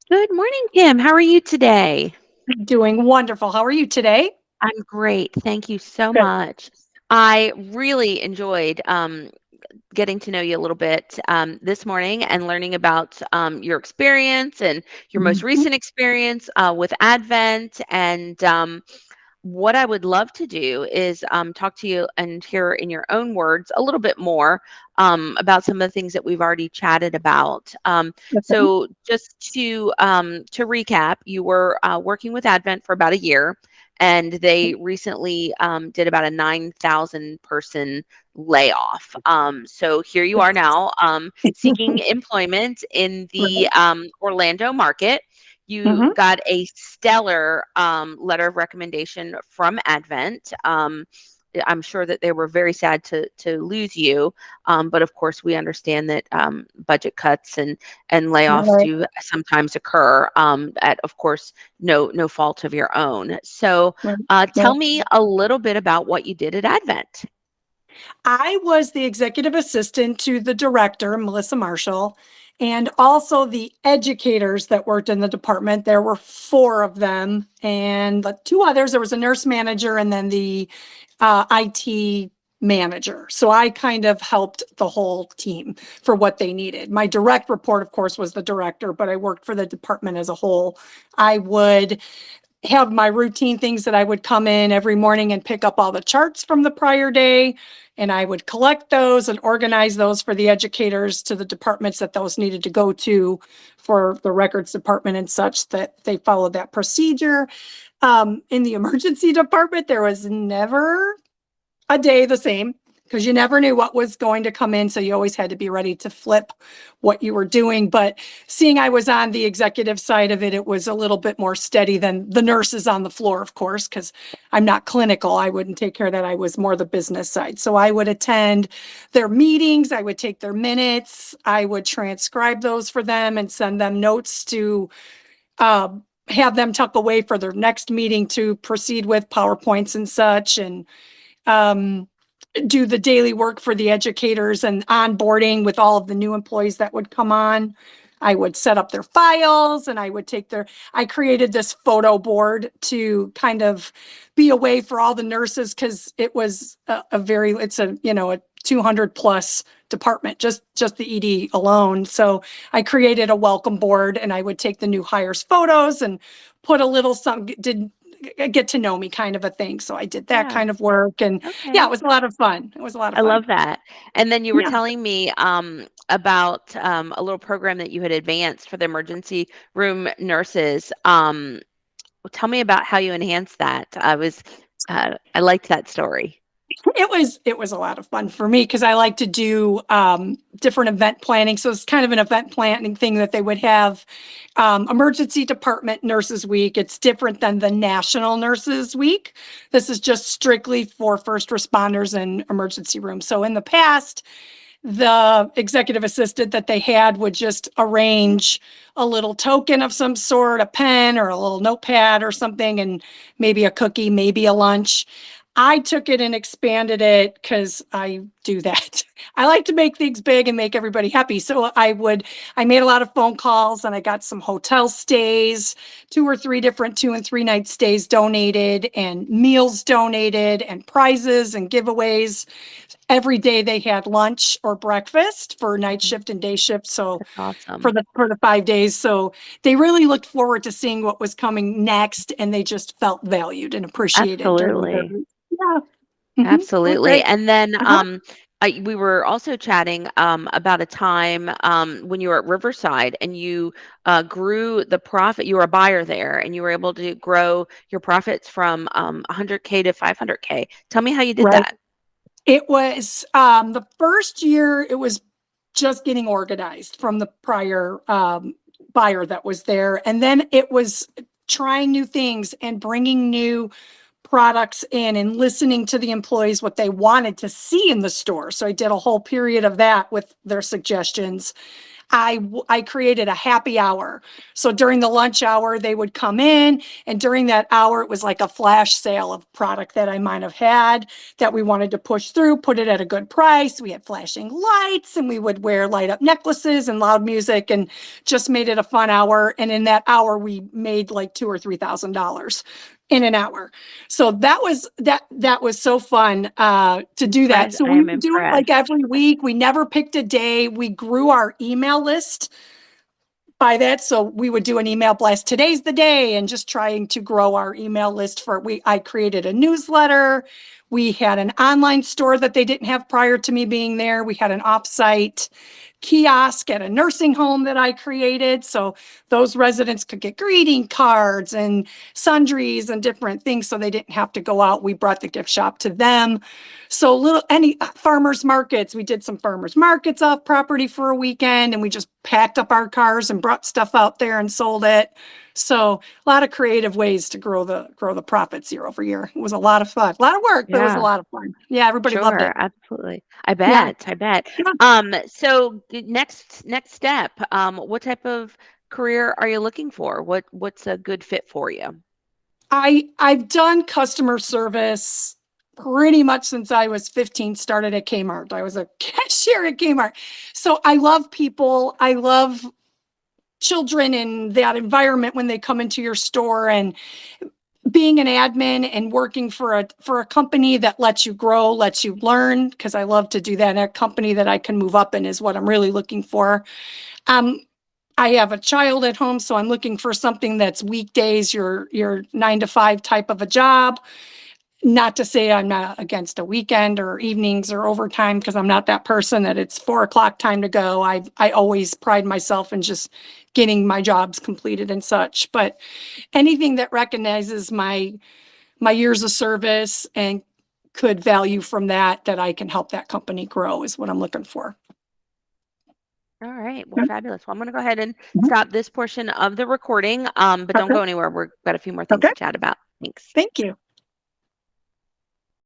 Good morning, Kim. How are you today? Doing wonderful. How are you today? I'm great. Thank you so Good. much. I really enjoyed getting to know you a little bit this morning and learning about your experience and your most Mhm. recent experience with Advent. And what I would love to do is talk to you and hear in your own words a little bit more about some of the things that we've already chatted about. Okay. So, just to recap, you were working with Advent for about a year, and they recently did about a 9,000 person layoff. So here you are now seeking employment in the Right. Orlando market. You Mhm. got a stellar letter of recommendation from Advent. I'm sure that they were very sad to lose you, but of course we understand that budget cuts and layoffs Right. do sometimes occur at, of course, no fault of your own. So, Right. tell Right. me a little bit about what you did at Advent. I was the executive assistant to the director, Melissa Marshall, and also the educators that worked in the department. There were four of them, and two others. There was a nurse manager and then the IT manager. So I kind of helped the whole team for what they needed. My direct report, of course, was the director, but I worked for the department as a whole. I would have my routine things that I would come in every morning and pick up all the charts from the prior day. And I would collect those and organize those for the educators to the departments that those needed to go to for the records department and such, that they followed that procedure. In the emergency department, there was never a day the same because you never knew what was going to come in. So you always had to be ready to flip what you were doing. But seeing I was on the executive side of it, it was a little bit more steady than the nurses on the floor, of course, because I'm not clinical. I wouldn't take care of that. I was more the business side. So I would attend their meetings, I would take their minutes, I would transcribe those for them and send them notes to uh, have them tuck away for their next meeting to proceed with PowerPoints and such. And um, do the daily work for the educators and onboarding with all of the new employees that would come on. I would set up their files and I would take I created this photo board to kind of be a way for all the nurses because it was it's a 200 plus department, just the ED alone. So I created a welcome board and I would take the new hires photos and put a little some did get to know me kind of a thing. So I did that Yeah. kind of work. And yeah, it Okay. was a lot of fun. It was a lot of I fun. love that. And then you were Yeah. telling me about a little program that you had advanced for the emergency room nurses. Tell me about how you enhanced that. I liked that story. It was a lot of fun for me because I like to do different event planning. So it's kind of an event planning thing that they would have emergency department nurses week. It's different than the national nurses week. This is just strictly for first responders and emergency rooms. So in the past, the executive assistant that they had would just arrange a little token of some sort, a pen or a little notepad or something, and maybe a cookie, maybe a lunch. I took it and expanded it because I do that. I like to make things big and make everybody happy. So I made a lot of phone calls and I got some hotel stays, 2 or 3 different 2 and 3 night stays donated and meals donated and prizes and giveaways. Every day they had lunch or breakfast for night Mhm. shift and day shift. So That's awesome. for the 5 days. So they really looked forward to seeing what was coming next and they just felt valued and appreciated during their Absolutely. week. Yeah. Mhm. It was Absolutely. great. And then Uh-huh. we were also chatting about a time when you were at Riverside and you grew the profit. You were a buyer there and you were able to grow your profits from 100K to 500K. Tell me how you did Right. that. It was the first year it was just getting organized from the prior buyer that was there. And then it was trying new things and bringing new products in and listening to the employees what they wanted to see in the store. So I did a whole period of that with their suggestions. I created a happy hour. So during the lunch hour, they would come in, and during that hour, it was like a flash sale of product that I might have had that we wanted to push through, put it at a good price. We had flashing lights, and we would wear light up necklaces and loud music, and just made it a fun hour. And in that hour, we made like $2,000 or $3,000 in an hour. So that was so fun to do that. So I we am would do it like impressed. every week. We never picked a day. We grew our email list by that. So we would do an email blast. Today's the day, and just trying to grow our email list I created a newsletter. We had an online store that they didn't have prior to me being there. We had an offsite kiosk at a nursing home that I created. So those residents could get greeting cards and sundries and different things, so they didn't have to go out. We brought the gift shop to them. So any farmers markets, we did some farmers markets off property for a weekend, and we just packed up our cars and brought stuff out there and sold it. So a lot of creative ways to grow the profits year over year. It was a lot of fun, a lot of work, but it was a Yeah. lot of fun. Yeah, everybody loved Sure, it. absolutely. I Yeah. bet, I bet. Yeah. So next step, what type of career are you looking for? What's a good fit for you? I've done customer service pretty much since I was 15, started at Kmart. I was a cashier at Kmart. So I love people. I love children in that environment when they come into your store, and being an admin and working for a company that lets you grow, lets you learn, because I love to do that. And a company that I can move up in is what I'm really looking for. Um, I have a child at home, so I'm looking for something that's weekdays, your 9 to 5 type of a job. Not to say I'm not against a weekend or evenings or overtime, because I'm not that person that it's 4 o'clock time to go. I always pride myself in just getting my jobs completed and such. But anything that recognizes my years of service and could value from that I can help that company grow is what I'm looking for. All right. Well, Yeah. fabulous. Well, I'm going to go ahead and Mhm. stop this portion of the recording, but don't Okay. go anywhere. We've got a few more things Okay. to chat about. Thanks. Thank you.